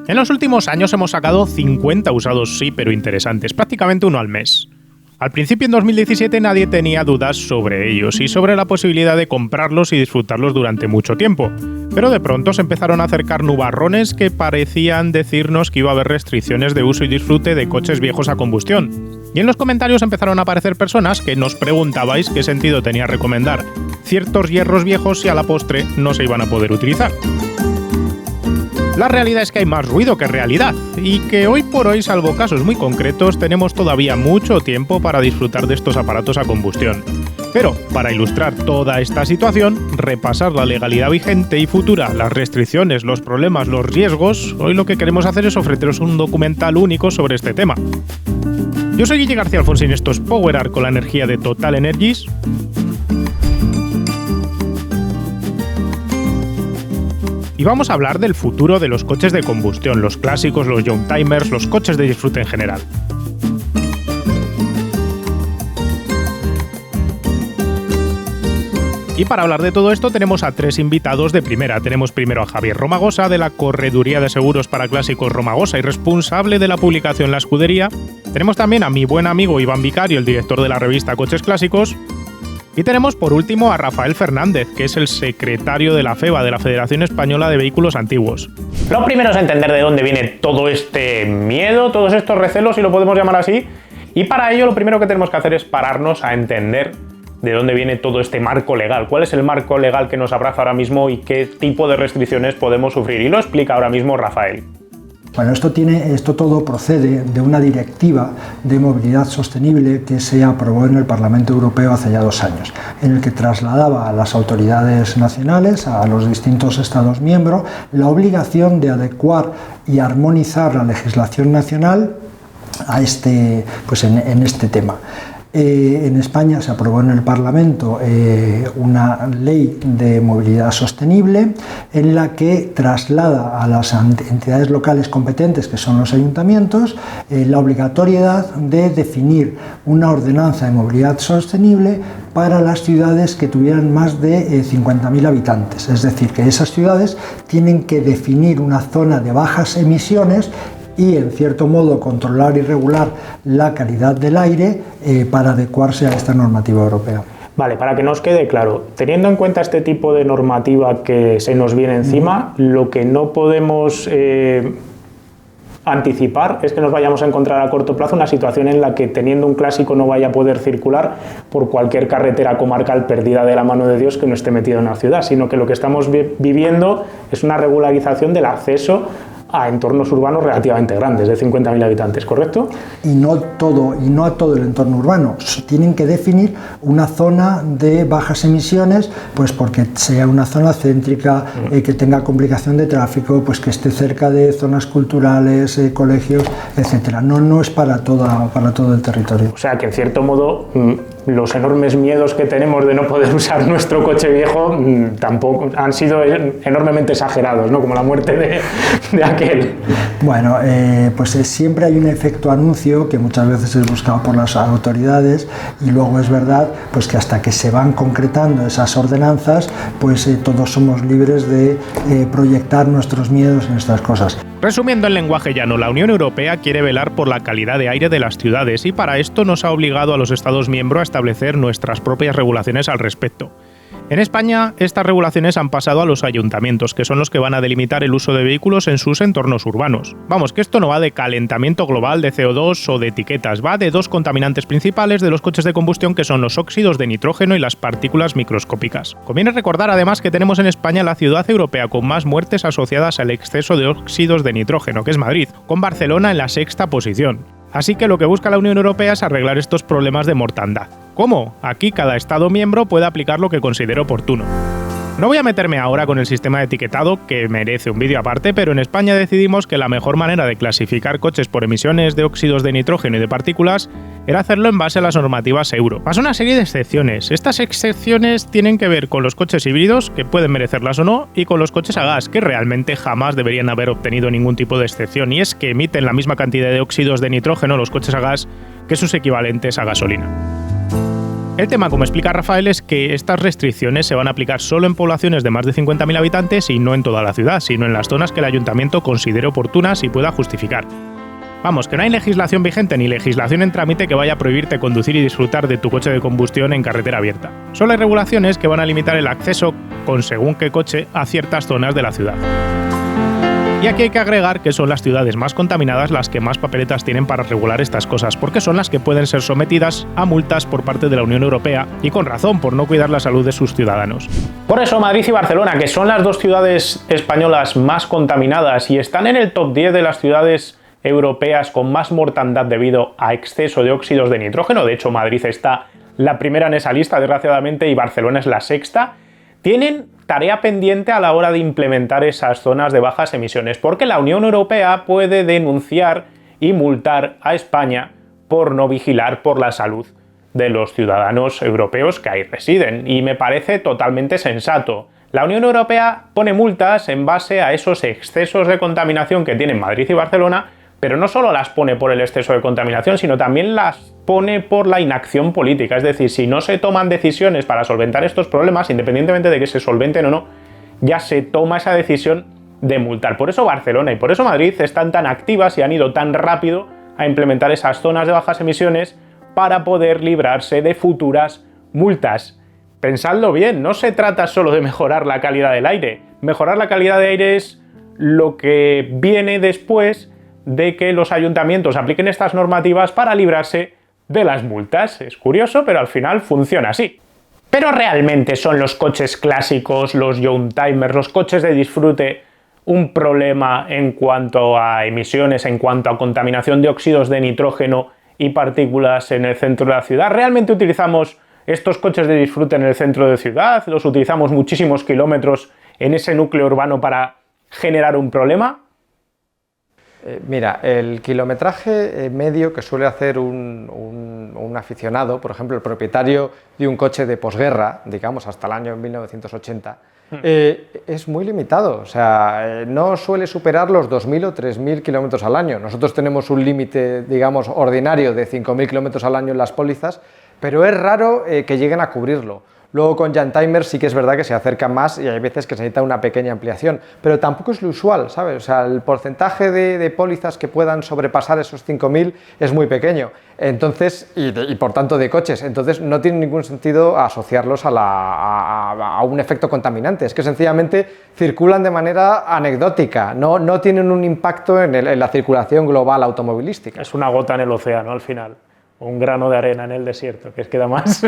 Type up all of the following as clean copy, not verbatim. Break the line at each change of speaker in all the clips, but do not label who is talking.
En los últimos años hemos sacado 50 usados sí, pero interesantes, prácticamente uno al mes. Al principio, en 2017, nadie tenía dudas sobre ellos y sobre la posibilidad de comprarlos y disfrutarlos durante mucho tiempo. Pero de pronto se empezaron a acercar nubarrones que parecían decirnos que iba a haber restricciones de uso y disfrute de coches viejos a combustión. Y en los comentarios empezaron a aparecer personas que nos preguntabais qué sentido tenía recomendar ciertos hierros viejos si a la postre no se iban a poder utilizar. La realidad es que hay más ruido que realidad, y que hoy por hoy, salvo casos muy concretos, tenemos todavía mucho tiempo para disfrutar de estos aparatos a combustión. Pero, para ilustrar toda esta situación, repasar la legalidad vigente y futura, las restricciones, los problemas, los riesgos, hoy lo que queremos hacer es ofreceros un documental único sobre este tema. Yo soy Guille García Alfonsín, esto es Power Art con la energía de Total Energies. Y vamos a hablar del futuro de los coches de combustión, los clásicos, los youngtimers, los coches de disfrute en general. Y para hablar de todo esto tenemos a tres invitados de primera. Tenemos primero a Javier Romagosa, de la Correduría de Seguros para Clásicos Romagosa y responsable de la publicación La Escudería. Tenemos también a mi buen amigo Iván Vicario, el director de la revista Coches Clásicos. Y tenemos por último a Rafael Fernández, que es el secretario de la FEVA, de la Federación Española de Vehículos Antiguos.
Lo primero es entender de dónde viene todo este miedo, todos estos recelos, si lo podemos llamar así. Y para ello lo primero que tenemos que hacer es pararnos a entender de dónde viene todo este marco legal. ¿Cuál es el marco legal que nos abraza ahora mismo y qué tipo de restricciones podemos sufrir? Y lo explica ahora mismo Rafael.
Bueno, esto todo procede de una directiva de movilidad sostenible que se aprobó en el Parlamento Europeo hace ya 2 años, en el que trasladaba a las autoridades nacionales, a los distintos Estados miembros, la obligación de adecuar y armonizar la legislación nacional a en este tema. En España se aprobó en el Parlamento una ley de movilidad sostenible en la que traslada a las entidades locales competentes, que son los ayuntamientos, la obligatoriedad de definir una ordenanza de movilidad sostenible para las ciudades que tuvieran más de 50.000 habitantes. Es decir, que esas ciudades tienen que definir una zona de bajas emisiones y, en cierto modo, controlar y regular la calidad del aire para adecuarse a esta normativa europea.
Vale, para que nos quede claro, teniendo en cuenta este tipo de normativa que se nos viene encima, lo que no podemos anticipar es que nos vayamos a encontrar a corto plazo una situación en la que, teniendo un clásico, no vaya a poder circular por cualquier carretera comarcal perdida de la mano de Dios que no esté metido en la ciudad, sino que lo que estamos viviendo es una regularización del acceso a entornos urbanos relativamente grandes, de 50.000 habitantes, ¿correcto?
Y no a todo el entorno urbano. Tienen que definir una zona de bajas emisiones, pues porque sea una zona céntrica, que tenga complicación de tráfico, pues que esté cerca de zonas culturales, colegios, etcétera. No es para todo el territorio.
O sea que, en cierto modo, los enormes miedos que tenemos de no poder usar nuestro coche viejo tampoco han sido enormemente exagerados, ¿no? Como la muerte de aquel.
Bueno, pues siempre hay un efecto anuncio que muchas veces es buscado por las autoridades, y luego es verdad pues que hasta que se van concretando esas ordenanzas, pues todos somos libres de proyectar nuestros miedos en estas cosas.
Resumiendo en lenguaje llano, la Unión Europea quiere velar por la calidad de aire de las ciudades y para esto nos ha obligado a los Estados miembros a establecer nuestras propias regulaciones al respecto. En España, estas regulaciones han pasado a los ayuntamientos, que son los que van a delimitar el uso de vehículos en sus entornos urbanos. Vamos, que esto no va de calentamiento global, de CO2 o de etiquetas, va de dos contaminantes principales de los coches de combustión, que son los óxidos de nitrógeno y las partículas microscópicas. Conviene recordar además que tenemos en España la ciudad europea con más muertes asociadas al exceso de óxidos de nitrógeno, que es Madrid, con Barcelona en la 6ª posición. Así que lo que busca la Unión Europea es arreglar estos problemas de mortandad. ¿Cómo? Aquí cada Estado miembro puede aplicar lo que considere oportuno. No voy a meterme ahora con el sistema de etiquetado, que merece un vídeo aparte, pero en España decidimos que la mejor manera de clasificar coches por emisiones de óxidos de nitrógeno y de partículas era hacerlo en base a las normativas Euro. Pasa una serie de excepciones. Estas excepciones tienen que ver con los coches híbridos, que pueden merecerlas o no, y con los coches a gas, que realmente jamás deberían haber obtenido ningún tipo de excepción, y es que emiten la misma cantidad de óxidos de nitrógeno los coches a gas que sus equivalentes a gasolina. El tema, como explica Rafael, es que estas restricciones se van a aplicar solo en poblaciones de más de 50.000 habitantes y no en toda la ciudad, sino en las zonas que el ayuntamiento considere oportunas y pueda justificar. Vamos, que no hay legislación vigente ni legislación en trámite que vaya a prohibirte conducir y disfrutar de tu coche de combustión en carretera abierta. Solo hay regulaciones que van a limitar el acceso con según qué coche a ciertas zonas de la ciudad. Y aquí hay que agregar que son las ciudades más contaminadas las que más papeletas tienen para regular estas cosas, porque son las que pueden ser sometidas a multas por parte de la Unión Europea, y con razón, por no cuidar la salud de sus ciudadanos.
Por eso Madrid y Barcelona, que son las dos ciudades españolas más contaminadas y están en el top 10 de las ciudades europeas con más mortandad debido a exceso de óxidos de nitrógeno, de hecho Madrid está la primera en esa lista, desgraciadamente, y Barcelona es la sexta, tienen tarea pendiente a la hora de implementar esas zonas de bajas emisiones, porque la Unión Europea puede denunciar y multar a España por no vigilar por la salud de los ciudadanos europeos que ahí residen, y me parece totalmente sensato. La Unión Europea pone multas en base a esos excesos de contaminación que tienen Madrid y Barcelona, pero no solo las pone por el exceso de contaminación, sino también las pone por la inacción política. Es decir, si no se toman decisiones para solventar estos problemas, independientemente de que se solventen o no, ya se toma esa decisión de multar. Por eso Barcelona y por eso Madrid están tan activas y han ido tan rápido a implementar esas zonas de bajas emisiones para poder librarse de futuras multas. Pensadlo bien, no se trata solo de mejorar la calidad del aire. Mejorar la calidad de aire es lo que viene después de que los ayuntamientos apliquen estas normativas para librarse de las multas. Es curioso, pero al final funciona así. ¿Pero realmente son los coches clásicos, los youngtimers, los coches de disfrute, un problema en cuanto a emisiones, en cuanto a contaminación de óxidos de nitrógeno y partículas en el centro de la ciudad? ¿Realmente utilizamos estos coches de disfrute en el centro de ciudad? ¿Los utilizamos muchísimos kilómetros en ese núcleo urbano generar un problema?
Mira, el kilometraje medio que suele hacer un aficionado, por ejemplo, el propietario de un coche de posguerra, digamos hasta el año 1980, es muy limitado, o sea, no suele superar los 2.000 o 3.000 kilómetros al año. Nosotros tenemos un límite, digamos, ordinario de 5.000 kilómetros al año en las pólizas, pero es raro que lleguen a cubrirlo. Luego con youngtimers sí que es verdad que se acercan más y hay veces que se necesita una pequeña ampliación, pero tampoco es lo usual, ¿sabes? O sea, el porcentaje de pólizas que puedan sobrepasar esos 5.000 es muy pequeño, entonces, y por tanto de coches, entonces no tiene ningún sentido asociarlos a un efecto contaminante, es que sencillamente circulan de manera anecdótica, no tienen un impacto en la circulación global automovilística.
Es una gota en el océano al final. Un grano de arena en el desierto, que queda más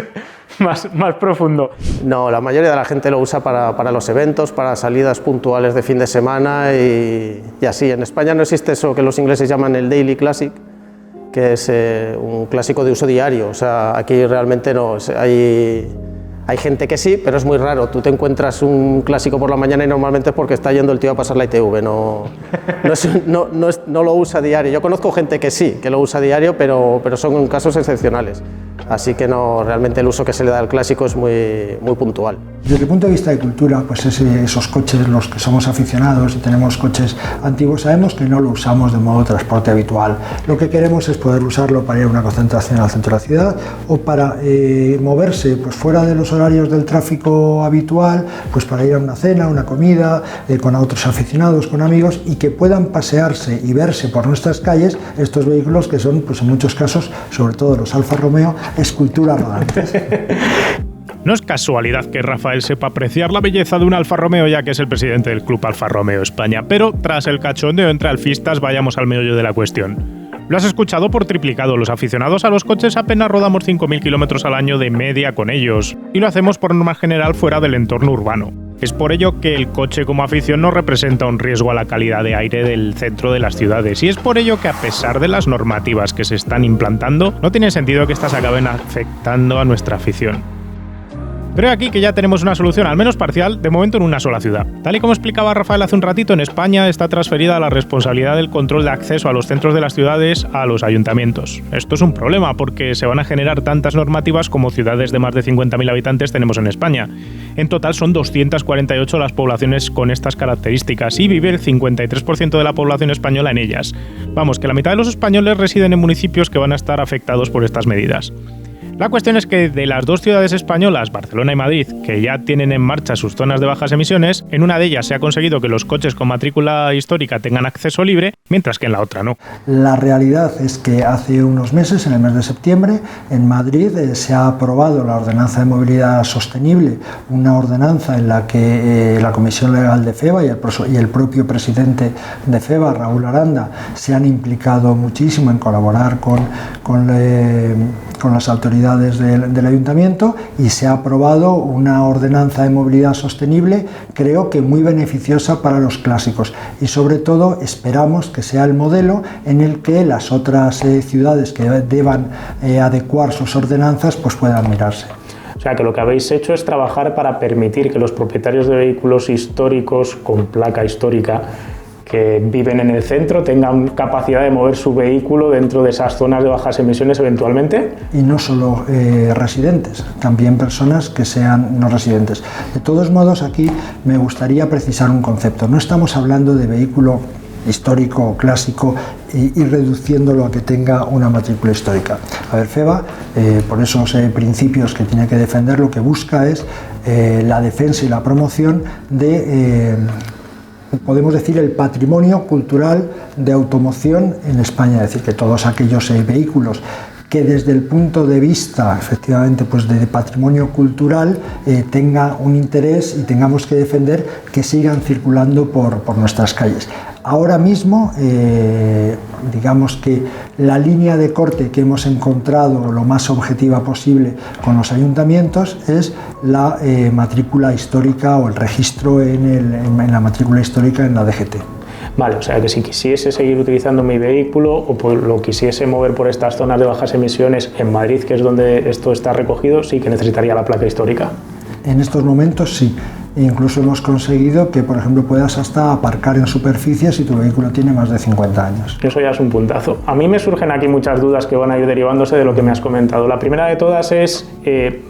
profundo.
No, la mayoría de la gente lo usa para los eventos, para salidas puntuales de fin de semana y así. En España no existe eso que los ingleses llaman el Daily Classic, que es un clásico de uso diario. O sea, aquí realmente no, hay gente que sí, pero es muy raro. Tú te encuentras un clásico por la mañana y normalmente es porque está yendo el tío a pasar la ITV, no lo usa diario. Yo conozco gente que sí, que lo usa diario, pero son casos excepcionales. Así que no, realmente el uso que se le da al clásico es muy puntual.
Desde el punto de vista de cultura, pues esos coches, los que somos aficionados y tenemos coches antiguos, sabemos que no lo usamos de modo de transporte habitual. Lo que queremos es poder usarlo para ir a una concentración al centro de la ciudad o para moverse pues, fuera de los horarios del tráfico habitual, pues para ir a una cena, una comida, con otros aficionados, con amigos, y que puedan pasearse y verse por nuestras calles estos vehículos que son, pues en muchos casos, sobre todo los Alfa Romeo, esculturas rodantes.
No es casualidad que Rafael sepa apreciar la belleza de un Alfa Romeo, ya que es el presidente del Club Alfa Romeo España, pero tras el cachondeo entre alfistas vayamos al meollo de la cuestión. Lo has escuchado por triplicado, los aficionados a los coches apenas rodamos 5.000 kilómetros al año de media con ellos, y lo hacemos por norma general fuera del entorno urbano. Es por ello que el coche como afición no representa un riesgo a la calidad de aire del centro de las ciudades, y es por ello que a pesar de las normativas que se están implantando, no tiene sentido que estas acaben afectando a nuestra afición. Pero aquí que ya tenemos una solución, al menos parcial, de momento en una sola ciudad. Tal y como explicaba Rafael hace un ratito, en España está transferida la responsabilidad del control de acceso a los centros de las ciudades a los ayuntamientos. Esto es un problema porque se van a generar tantas normativas como ciudades de más de 50.000 habitantes tenemos en España. En total son 248 las poblaciones con estas características y vive el 53% de la población española en ellas. Vamos, que la mitad de los españoles residen en municipios que van a estar afectados por estas medidas. La cuestión es que de las dos ciudades españolas, Barcelona y Madrid, que ya tienen en marcha sus zonas de bajas emisiones, en una de ellas se ha conseguido que los coches con matrícula histórica tengan acceso libre, mientras que en la otra no.
La realidad es que hace unos meses, en el mes de septiembre, en Madrid se ha aprobado la Ordenanza de Movilidad Sostenible, una ordenanza en la que la Comisión Legal de FEVA y el propio presidente de FEVA, Raúl Aranda, se han implicado muchísimo en colaborar con las autoridades del Ayuntamiento, y se ha aprobado una ordenanza de movilidad sostenible, creo que muy beneficiosa para los clásicos, y sobre todo esperamos que sea el modelo en el que las otras ciudades que deban adecuar sus ordenanzas pues puedan mirarse.
O sea, que lo que habéis hecho es trabajar para permitir que los propietarios de vehículos históricos con placa histórica que viven en el centro tengan capacidad de mover su vehículo dentro de esas zonas de bajas emisiones eventualmente.
Y no solo residentes, también personas que sean no residentes. De todos modos, aquí me gustaría precisar un concepto. No estamos hablando de vehículo histórico o clásico y reduciéndolo a que tenga una matrícula histórica. A ver, FEVA, por esos principios que tiene que defender, lo que busca es la defensa y la promoción de podemos decir el patrimonio cultural de automoción en España, es decir, que todos aquellos vehículos que desde el punto de vista efectivamente pues de patrimonio cultural tenga un interés y tengamos que defender que sigan circulando por nuestras calles. Ahora mismo, digamos que la línea de corte que hemos encontrado lo más objetiva posible con los ayuntamientos es la matrícula histórica o el registro en la matrícula histórica en la DGT.
Vale, o sea que si quisiese seguir utilizando mi vehículo o lo quisiese mover por estas zonas de bajas emisiones en Madrid, que es donde esto está recogido, sí que necesitaría la placa histórica.
En estos momentos sí. Incluso hemos conseguido que, por ejemplo, puedas hasta aparcar en superficie si tu vehículo tiene más de 50 años.
Eso ya es un puntazo. A mí me surgen aquí muchas dudas que van a ir derivándose de lo que me has comentado. La primera de todas es,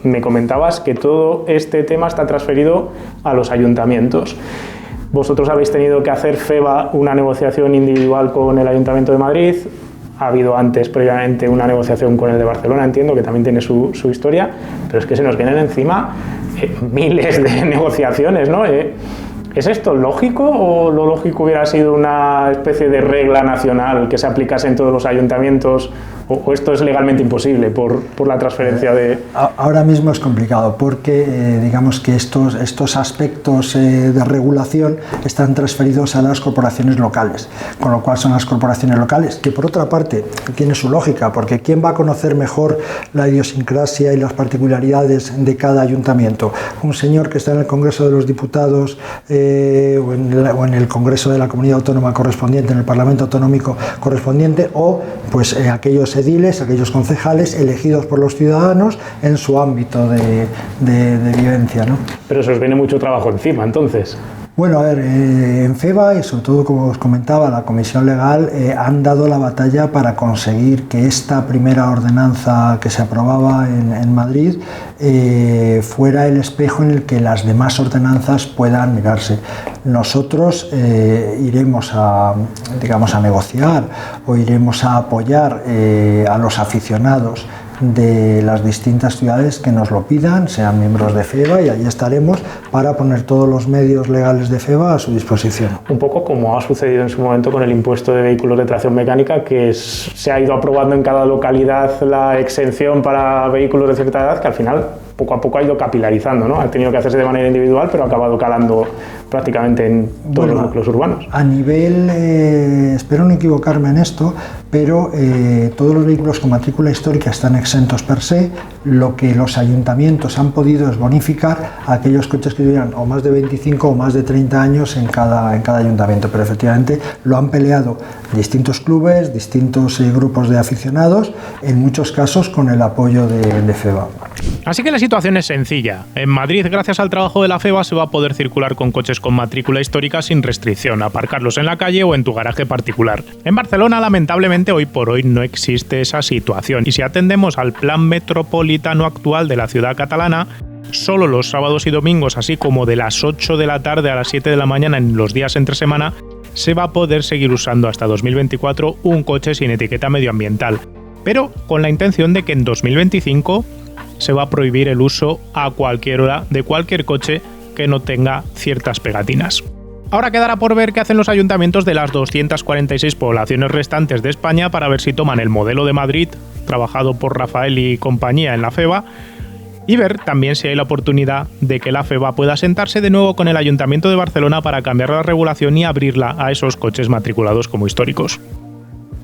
me comentabas que todo este tema está transferido a los ayuntamientos. Vosotros habéis tenido que hacer, FEVA, una negociación individual con el Ayuntamiento de Madrid. Ha habido antes, previamente, una negociación con el de Barcelona, entiendo que también tiene su historia, pero es que se nos vienen encima miles de negociaciones, ¿no? ¿Es esto lógico o lo lógico hubiera sido una especie de regla nacional que se aplicase en todos los ayuntamientos? ¿O esto es legalmente imposible por la transferencia de...?
Ahora mismo es complicado porque digamos que estos aspectos de regulación están transferidos a las corporaciones locales, con lo cual son las corporaciones locales, que por otra parte tiene su lógica, porque ¿quién va a conocer mejor la idiosincrasia y las particularidades de cada ayuntamiento? Un señor que está en el Congreso de los Diputados o en el Congreso de la Comunidad Autónoma correspondiente, en el Parlamento Autonómico correspondiente, o pues aquellos ediles, aquellos concejales elegidos por los ciudadanos en su ámbito de vivencia, ¿no?
Pero eso os viene mucho trabajo encima, entonces.
Bueno, a ver, en FEVA y sobre todo, como os comentaba, la Comisión Legal han dado la batalla para conseguir que esta primera ordenanza que se aprobaba en Madrid fuera el espejo en el que las demás ordenanzas puedan mirarse. Nosotros iremos a negociar o iremos a apoyar a los aficionados de las distintas ciudades que nos lo pidan, sean miembros de FEVA, y allí estaremos para poner todos los medios legales de FEVA a su disposición.
Un poco como ha sucedido en su momento con el impuesto de vehículos de tracción mecánica, que se ha ido aprobando en cada localidad la exención para vehículos de cierta edad, que al final poco a poco ha ido capilarizando, ¿no? Ha tenido que hacerse de manera individual, pero ha acabado calando prácticamente en todos los núcleos urbanos.
A nivel, espero no equivocarme en esto, pero todos los vehículos con matrícula histórica están exentos per se. Lo que los ayuntamientos han podido es bonificar a aquellos coches que tuvieran o más de 25 o más de 30 años en cada ayuntamiento, pero efectivamente lo han peleado distintos clubes, distintos grupos de aficionados, en muchos casos con el apoyo de FEVA.
Así que la situación es sencilla. En Madrid, gracias al trabajo de la FEVA, se va a poder circular con coches con matrícula histórica sin restricción, aparcarlos en la calle o en tu garaje particular. En Barcelona, lamentablemente, hoy por hoy no existe esa situación. Y si atendemos al plan metropolitano actual de la ciudad catalana, solo los sábados y domingos, así como de las 8 de la tarde a las 7 de la mañana en los días entre semana, se va a poder seguir usando hasta 2024 un coche sin etiqueta medioambiental. pero con la intención de que en 2025 se va a prohibir el uso a cualquier hora de cualquier coche que no tenga ciertas pegatinas. Ahora quedará por ver qué hacen los ayuntamientos de las 246 poblaciones restantes de España para ver si toman el modelo de Madrid, trabajado por Rafael y compañía en la FEVA, y ver también si hay la oportunidad de que la FEVA pueda sentarse de nuevo con el Ayuntamiento de Barcelona para cambiar la regulación y abrirla a esos coches matriculados como históricos.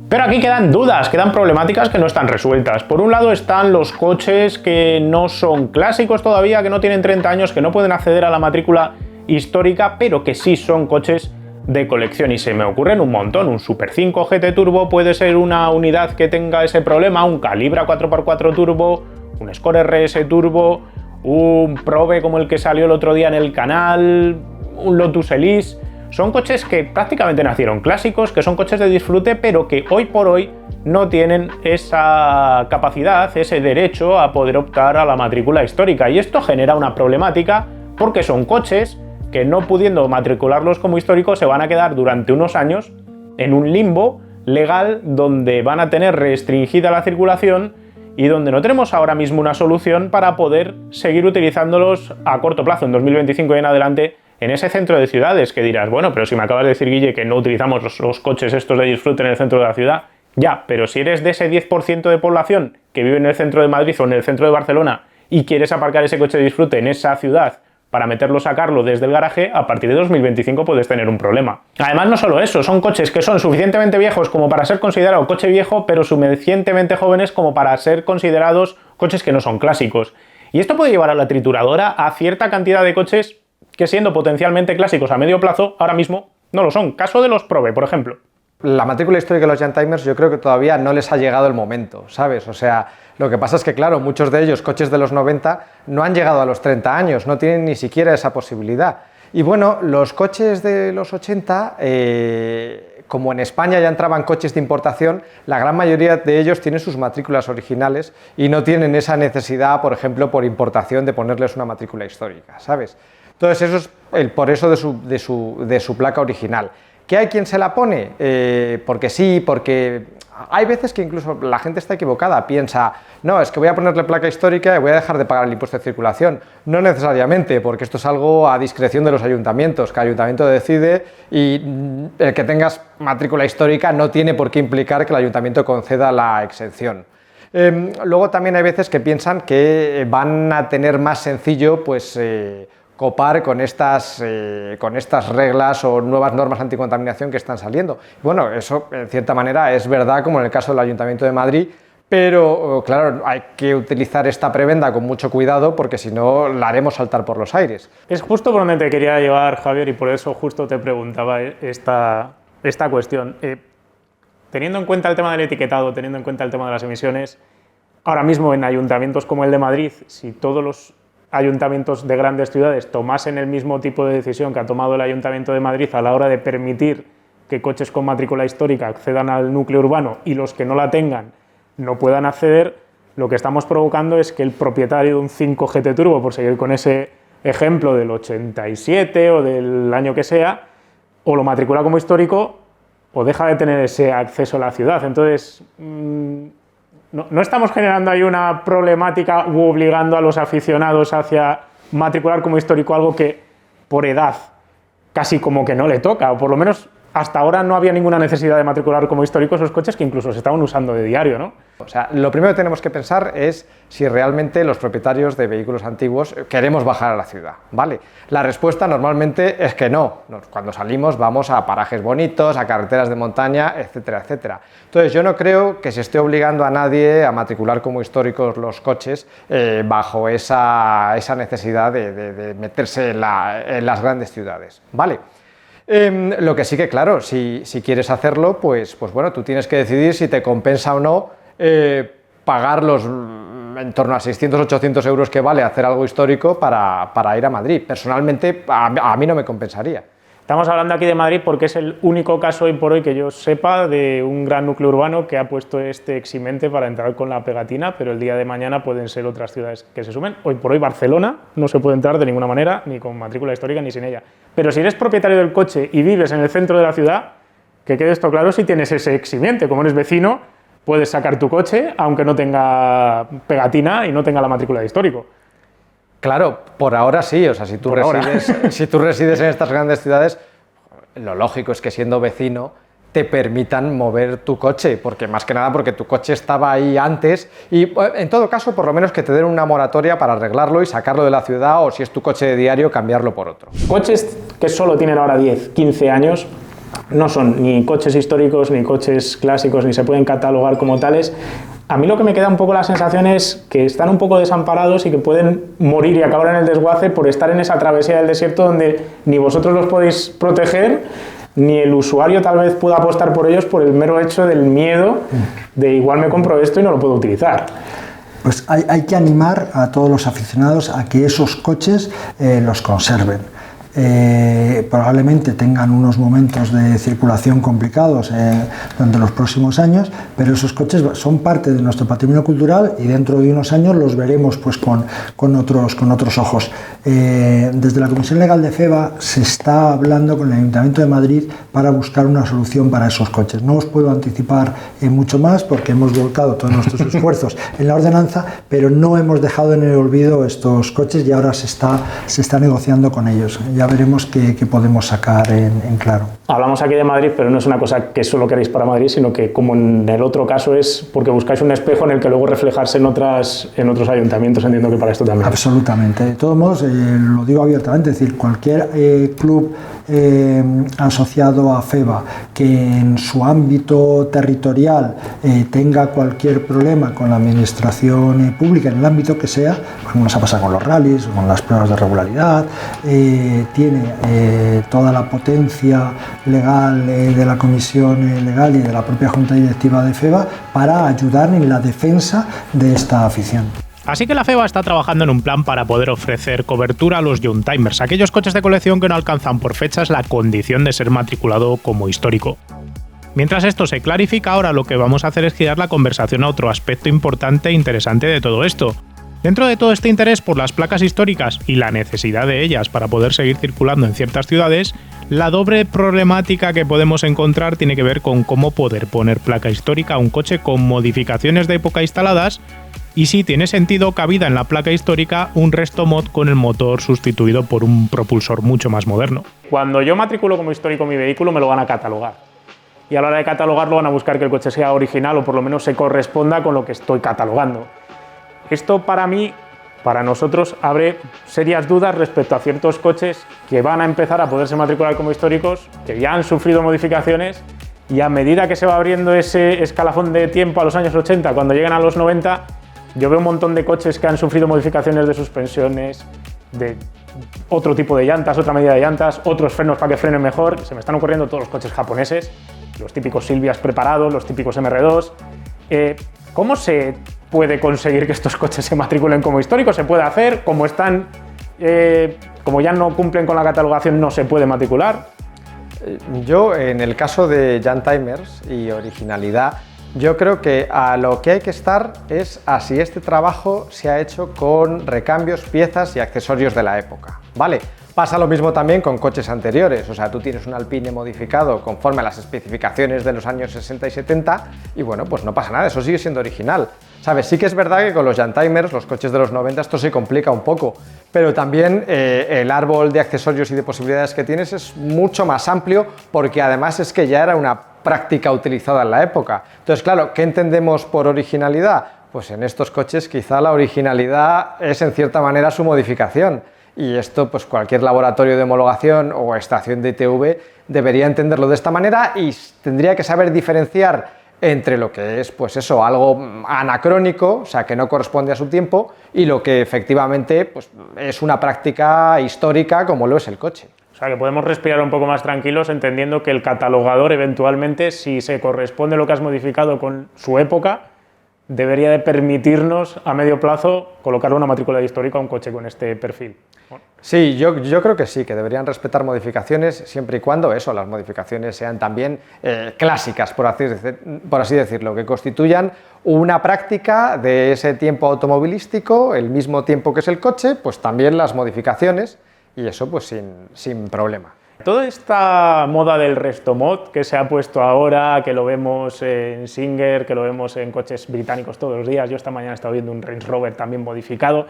Pero aquí quedan dudas, quedan problemáticas que no están resueltas. Por un lado están los coches que no son clásicos todavía, que no tienen 30 años, que no pueden acceder a la matrícula histórica, pero que sí son coches de colección, y se me ocurren un montón. Un Super 5 GT Turbo puede ser una unidad que tenga ese problema, un Calibra 4x4 Turbo, un Score RS Turbo, un Probe como el que salió el otro día en el canal, un Lotus Elise. Son coches que prácticamente nacieron clásicos, que son coches de disfrute, pero que hoy por hoy no tienen esa capacidad, ese derecho a poder optar a la matrícula histórica. Y esto genera una problemática porque son coches que, no pudiendo matricularlos como históricos, se van a quedar durante unos años en un limbo legal donde van a tener restringida la circulación y donde no tenemos ahora mismo una solución para poder seguir utilizándolos a corto plazo, en 2025 y en adelante, en ese centro de ciudades. Que dirás, bueno, pero si me acabas de decir, Guille, que no utilizamos los coches estos de disfrute en el centro de la ciudad, ya, pero si eres de ese 10% de población que vive en el centro de Madrid o en el centro de Barcelona y quieres aparcar ese coche de disfrute en esa ciudad para sacarlo desde el garaje, a partir de 2025 puedes tener un problema. Además, no solo eso, son coches que son suficientemente viejos como para ser considerado coche viejo, pero suficientemente jóvenes como para ser considerados coches que no son clásicos. Y esto puede llevar a la trituradora a cierta cantidad de coches que, siendo potencialmente clásicos a medio plazo, ahora mismo no lo son. Caso de los Probe, por ejemplo.
La matrícula histórica de los Youngtimers yo creo que todavía no les ha llegado el momento, ¿sabes? O sea, lo que pasa es que, claro, muchos de ellos, coches de los 90, no han llegado a los 30 años, no tienen ni siquiera esa posibilidad. Y bueno, los coches de los 80, como en España ya entraban coches de importación, la gran mayoría de ellos tienen sus matrículas originales y no tienen esa necesidad, por ejemplo, por importación, de ponerles una matrícula histórica, ¿sabes? Entonces, eso es por eso de su placa original. ¿Que hay quien se la pone? Porque sí, porque hay veces que incluso la gente está equivocada, piensa, no, es que voy a ponerle placa histórica y voy a dejar de pagar el impuesto de circulación. No necesariamente, porque esto es algo a discreción de los ayuntamientos, que el ayuntamiento decide, y el que tengas matrícula histórica no tiene por qué implicar que el ayuntamiento conceda la exención. Luego también hay veces que piensan que van a tener más sencillo, pues, copar con estas reglas o nuevas normas anticontaminación que están saliendo. Bueno, eso en cierta manera es verdad, como en el caso del Ayuntamiento de Madrid, pero claro, hay que utilizar esta prebenda con mucho cuidado, porque si no la haremos saltar por los aires.
Es justo por donde te quería llevar, Javier, y por eso justo te preguntaba esta cuestión. Teniendo en cuenta el tema del etiquetado, teniendo en cuenta el tema de las emisiones, ahora mismo en ayuntamientos como el de Madrid, si todos los ayuntamientos de grandes ciudades tomasen el mismo tipo de decisión que ha tomado el Ayuntamiento de Madrid a la hora de permitir que coches con matrícula histórica accedan al núcleo urbano y los que no la tengan no puedan acceder, lo que estamos provocando es que el propietario de un 5 GT Turbo, por seguir con ese ejemplo del 87 o del año que sea, o lo matricula como histórico o deja de tener ese acceso a la ciudad. Entonces, ¿no estamos generando ahí una problemática u obligando a los aficionados hacia matricular como histórico algo que por edad casi como que no le toca? O por lo menos hasta ahora no había ninguna necesidad de matricular como histórico esos coches que incluso se estaban usando de diario, ¿no?
O sea, lo primero que tenemos que pensar es si realmente los propietarios de vehículos antiguos queremos bajar a la ciudad, ¿vale? La respuesta normalmente es que no. Cuando salimos vamos a parajes bonitos, a carreteras de montaña, etcétera, etcétera. Entonces yo no creo que se esté obligando a nadie a matricular como históricos los coches bajo esa necesidad de meterse en las grandes ciudades, ¿vale? Lo que sí que, claro, si quieres hacerlo, pues bueno, tú tienes que decidir si te compensa o no pagar los en torno a 600-800 euros que vale hacer algo histórico para ir a Madrid. Personalmente, a mí no me compensaría.
Estamos hablando aquí de Madrid porque es el único caso hoy por hoy que yo sepa de un gran núcleo urbano que ha puesto este eximente para entrar con la pegatina, pero el día de mañana pueden ser otras ciudades que se sumen. Hoy por hoy Barcelona no se puede entrar de ninguna manera, ni con matrícula histórica ni sin ella. Pero si eres propietario del coche y vives en el centro de la ciudad, que quede esto claro, si tienes ese eximente, como eres vecino, puedes sacar tu coche aunque no tenga pegatina y no tenga la matrícula de histórico.
Claro, por ahora sí, o sea, si tú resides en estas grandes ciudades, lo lógico es que siendo vecino te permitan mover tu coche, porque más que nada porque tu coche estaba ahí antes y en todo caso por lo menos que te den una moratoria para arreglarlo y sacarlo de la ciudad, o si es tu coche de diario cambiarlo por otro.
Coches que solo tienen ahora 10, 15 años no son ni coches históricos ni coches clásicos, ni se pueden catalogar como tales. A mí lo que me queda un poco la sensación es que están un poco desamparados y que pueden morir y acabar en el desguace por estar en esa travesía del desierto donde ni vosotros los podéis proteger, ni el usuario tal vez pueda apostar por ellos por el mero hecho del miedo de igual me compro esto y no lo puedo utilizar.
Pues hay que animar a todos los aficionados a que esos coches los conserven. Probablemente tengan unos momentos de circulación complicados durante los próximos años, pero esos coches son parte de nuestro patrimonio cultural y dentro de unos años los veremos pues, con otros ojos. Desde la Comisión Legal de FEVA se está hablando con el Ayuntamiento de Madrid para buscar una solución para esos coches. No os puedo anticipar mucho más porque hemos volcado todos nuestros esfuerzos en la ordenanza, pero no hemos dejado en el olvido estos coches y ahora se está negociando con ellos. Ya veremos qué podemos sacar en claro.
Hablamos aquí de Madrid, pero no es una cosa que solo queréis para Madrid, sino que como en el otro caso es porque buscáis un espejo en el que luego reflejarse en otros ayuntamientos. Entiendo que para esto también.
Absolutamente. De todos modos, lo digo abiertamente, es decir, cualquier club asociado a FEVA que en su ámbito territorial tenga cualquier problema con la administración pública, en el ámbito que sea, como nos ha pasado con los rallies, con las pruebas de regularidad, tiene toda la potencia legal de la Comisión Legal y de la propia Junta Directiva de FEVA para ayudar en la defensa de esta afición.
Así que la FEVA está trabajando en un plan para poder ofrecer cobertura a los youngtimers, aquellos coches de colección que no alcanzan por fechas la condición de ser matriculado como histórico. Mientras esto se clarifica, ahora lo que vamos a hacer es girar la conversación a otro aspecto importante e interesante de todo esto. Dentro de todo este interés por las placas históricas y la necesidad de ellas para poder seguir circulando en ciertas ciudades, la doble problemática que podemos encontrar tiene que ver con cómo poder poner placa histórica a un coche con modificaciones de época instaladas y si tiene sentido cabida en la placa histórica un resto mod con el motor sustituido por un propulsor mucho más moderno.
Cuando yo matriculo como histórico mi vehículo me lo van a catalogar y a la hora de catalogarlo van a buscar que el coche sea original o por lo menos se corresponda con lo que estoy catalogando. Esto para mí, para nosotros, abre serias dudas respecto a ciertos coches que van a empezar a poderse matricular como históricos, que ya han sufrido modificaciones y a medida que se va abriendo ese escalafón de tiempo a los años 80, cuando lleguen a los 90, yo veo un montón de coches que han sufrido modificaciones de suspensiones, de otro tipo de llantas, otra medida de llantas, otros frenos para que frenen mejor. Se me están ocurriendo todos los coches japoneses, los típicos Silvias preparados, los típicos MR2. ¿Cómo se puede conseguir que estos coches se matriculen como históricos? ¿Se puede hacer? Como están, como ya no cumplen con la catalogación, no se puede matricular.
Yo, en el caso de youngtimers y originalidad, yo creo que a lo que hay que estar es a si este trabajo se ha hecho con recambios, piezas y accesorios de la época, ¿vale? Pasa lo mismo también con coches anteriores, o sea, tú tienes un Alpine modificado conforme a las especificaciones de los años 60 y 70 y bueno, pues no pasa nada, eso sigue siendo original. ¿Sabes? Sí que es verdad que con los youngtimers, los coches de los 90, esto se complica un poco, pero también el árbol de accesorios y de posibilidades que tienes es mucho más amplio porque además es que ya era una práctica utilizada en la época. Entonces, claro, ¿qué entendemos por originalidad? Pues en estos coches quizá la originalidad es en cierta manera su modificación. Y esto, pues cualquier laboratorio de homologación o estación de ITV debería entenderlo de esta manera y tendría que saber diferenciar entre lo que es, pues eso, algo anacrónico, o sea, que no corresponde a su tiempo, y lo que efectivamente pues, es una práctica histórica como lo es el coche.
O sea, que podemos respirar un poco más tranquilos entendiendo que el catalogador eventualmente, si se corresponde lo que has modificado con su época, debería de permitirnos a medio plazo colocar una matrícula de histórico a un coche con este perfil.
Sí, yo creo que sí, que deberían respetar modificaciones siempre y cuando eso, las modificaciones sean también clásicas, por así decirlo, que constituyan una práctica de ese tiempo automovilístico, el mismo tiempo que es el coche, pues también las modificaciones y eso pues sin problema.
Toda esta moda del restomod que se ha puesto ahora, que lo vemos en Singer, que lo vemos en coches británicos todos los días, yo esta mañana he estado viendo un Range Rover también modificado,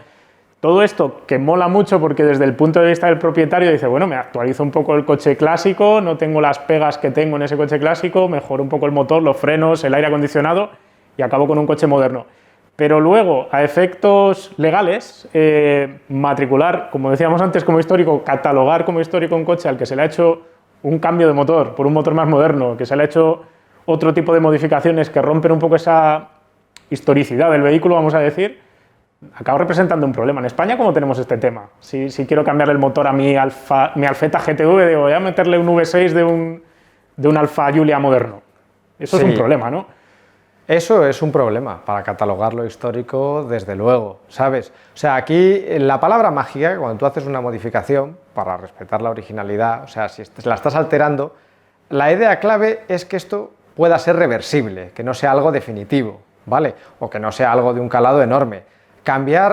todo esto que mola mucho porque desde el punto de vista del propietario dice, bueno, me actualizo un poco el coche clásico, no tengo las pegas que tengo en ese coche clásico, mejoro un poco el motor, los frenos, el aire acondicionado y acabo con un coche moderno. Pero luego, a efectos legales, matricular, como decíamos antes, como histórico, catalogar como histórico un coche al que se le ha hecho un cambio de motor por un motor más moderno, que se le ha hecho otro tipo de modificaciones que rompen un poco esa historicidad del vehículo, vamos a decir, acaba representando un problema. En España, ¿cómo tenemos este tema? Si quiero cambiarle el motor a mi Alfetta GTV, digo, voy a meterle un V6 de un Alfa Giulia moderno. Eso es un problema, ¿no?
Eso es un problema para catalogar lo histórico, desde luego, ¿sabes? O sea, aquí la palabra mágica, cuando tú haces una modificación para respetar la originalidad, o sea, si la estás alterando, la idea clave es que esto pueda ser reversible, que no sea algo definitivo, ¿vale? O que no sea algo de un calado enorme.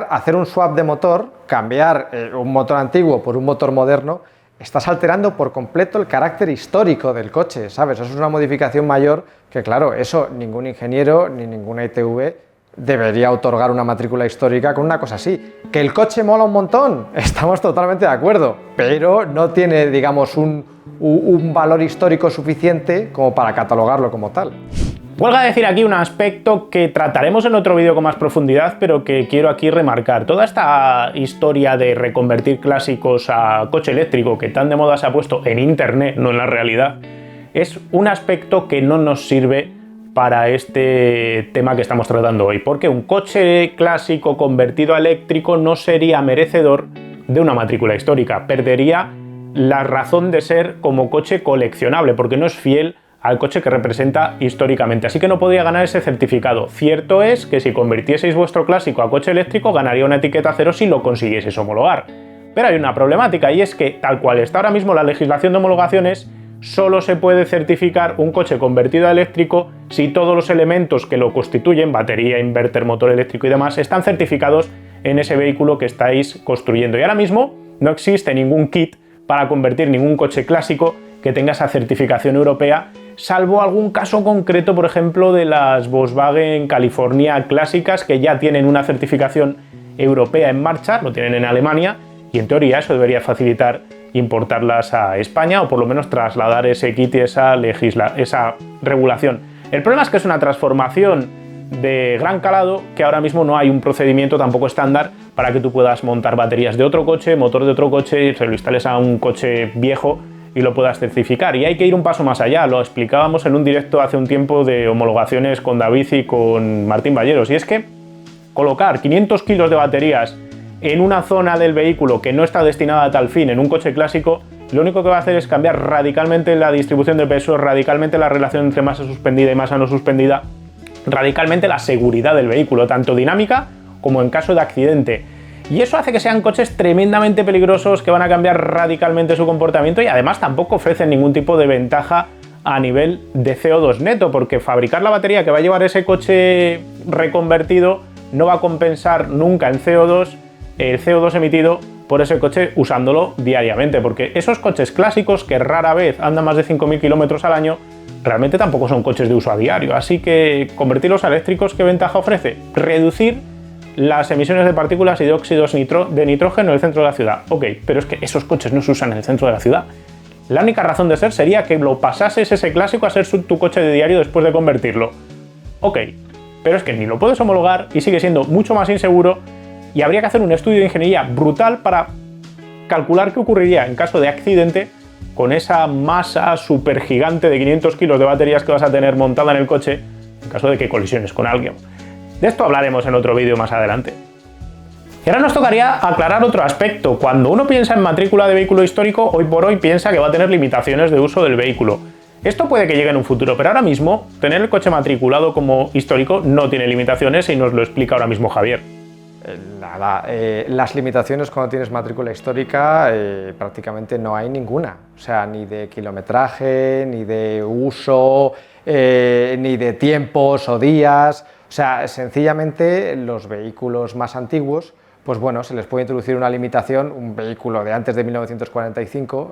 Hacer un swap de motor, cambiar un motor antiguo por un motor moderno, estás alterando por completo el carácter histórico del coche, ¿sabes? Eso es una modificación mayor que, claro, eso ningún ingeniero ni ninguna ITV debería otorgar una matrícula histórica con una cosa así. Que el coche mola un montón, estamos totalmente de acuerdo, pero no tiene, digamos, un valor histórico suficiente como para catalogarlo como tal.
Huelga decir aquí un aspecto que trataremos en otro vídeo con más profundidad, pero que quiero aquí remarcar. Toda esta historia de reconvertir clásicos a coche eléctrico que tan de moda se ha puesto en internet, no en la realidad, es un aspecto que no nos sirve para este tema que estamos tratando hoy, porque un coche clásico convertido a eléctrico no sería merecedor de una matrícula histórica, perdería la razón de ser como coche coleccionable, porque no es fiel al coche que representa históricamente, así que no podría ganar ese certificado. Cierto es que si convirtieseis vuestro clásico a coche eléctrico ganaría una etiqueta 0 si lo consiguieseis homologar. Pero hay una problemática y es que, tal cual está ahora mismo la legislación de homologaciones, solo se puede certificar un coche convertido a eléctrico si todos los elementos que lo constituyen, batería, inverter, motor eléctrico y demás, están certificados en ese vehículo que estáis construyendo. Y ahora mismo no existe ningún kit para convertir ningún coche clásico que tenga esa certificación europea, salvo algún caso concreto, por ejemplo, de las Volkswagen California clásicas que ya tienen una certificación europea en marcha, lo tienen en Alemania, y en teoría eso debería facilitar importarlas a España o por lo menos trasladar ese kit y esa regulación. El problema es que es una transformación de gran calado que ahora mismo no hay un procedimiento tampoco estándar para que tú puedas montar baterías de otro coche, motor de otro coche y se lo instales a un coche viejo y lo puedas certificar. Y hay que ir un paso más allá, lo explicábamos en un directo hace un tiempo de homologaciones con David y con Martín Balleros, y es que colocar 500 kilos de baterías en una zona del vehículo que no está destinada a tal fin en un coche clásico, lo único que va a hacer es cambiar radicalmente la distribución de peso, radicalmente la relación entre masa suspendida y masa no suspendida, radicalmente la seguridad del vehículo, tanto dinámica como en caso de accidente. Y eso hace que sean coches tremendamente peligrosos que van a cambiar radicalmente su comportamiento y además tampoco ofrecen ningún tipo de ventaja a nivel de CO2 neto, porque fabricar la batería que va a llevar ese coche reconvertido no va a compensar nunca en CO2 el CO2 emitido por ese coche usándolo diariamente, porque esos coches clásicos que rara vez andan más de 5.000 kilómetros al año realmente tampoco son coches de uso a diario, así que convertirlos a eléctricos, ¿qué ventaja ofrece? Reducir las emisiones de partículas y de óxidos de nitrógeno en el centro de la ciudad. Ok, pero es que esos coches no se usan en el centro de la ciudad. La única razón de ser sería que lo pasases ese clásico a ser tu coche de diario después de convertirlo. Ok, pero es que ni lo puedes homologar y sigue siendo mucho más inseguro y habría que hacer un estudio de ingeniería brutal para calcular qué ocurriría en caso de accidente con esa masa supergigante de 500 kilos de baterías que vas a tener montada en el coche en caso de que colisiones con alguien. De esto hablaremos en otro vídeo más adelante. Y ahora nos tocaría aclarar otro aspecto. Cuando uno piensa en matrícula de vehículo histórico, hoy por hoy piensa que va a tener limitaciones de uso del vehículo. Esto puede que llegue en un futuro, pero ahora mismo tener el coche matriculado como histórico no tiene limitaciones y nos lo explica ahora mismo Javier.
Las limitaciones cuando tienes matrícula histórica prácticamente no hay ninguna, o sea, ni de kilometraje, ni de uso, ni de tiempos o días. O sea, sencillamente los vehículos más antiguos pues bueno, se les puede introducir una limitación, un vehículo de antes de 1945,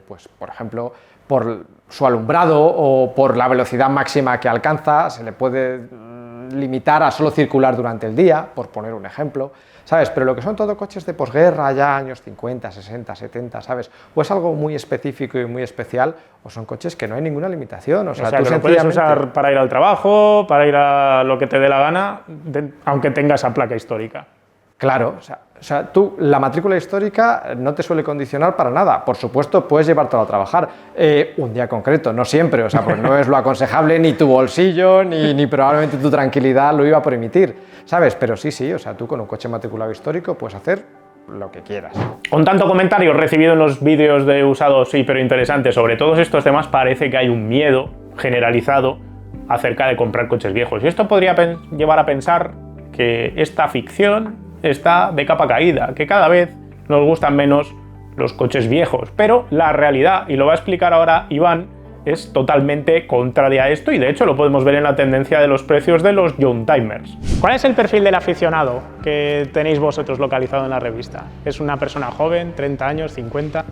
pues por ejemplo, por su alumbrado o por la velocidad máxima que alcanza, se le puede limitar a solo circular durante el día, por poner un ejemplo, ¿sabes? Pero lo que son todo coches de posguerra, ya años 50, 60, 70, ¿sabes? O es algo muy específico y muy especial, o son coches que no hay ninguna limitación. O sea, tú
que lo puedes usar para ir al trabajo, para ir a lo que te dé la gana, aunque tenga esa placa histórica.
Claro, o sea, tú, la matrícula histórica no te suele condicionar para nada. Por supuesto, puedes llevártelo a trabajar un día concreto, no siempre, o sea, pues no es lo aconsejable ni tu bolsillo, ni probablemente tu tranquilidad lo iba a permitir, ¿sabes? Pero sí, o sea, tú con un coche matriculado histórico puedes hacer lo que quieras.
Con tanto comentario recibido en los vídeos de usados, sí, pero interesante, sobre todos estos temas, parece que hay un miedo generalizado acerca de comprar coches viejos. Y esto podría llevar a pensar que esta ficción está de capa caída, que cada vez nos gustan menos los coches viejos, pero la realidad, y lo va a explicar ahora Iván, es totalmente contraria a esto y de hecho lo podemos ver en la tendencia de los precios de los youngtimers. ¿Cuál es el perfil del aficionado que tenéis vosotros localizado en la revista? ¿Es una persona joven, 30 años, 50?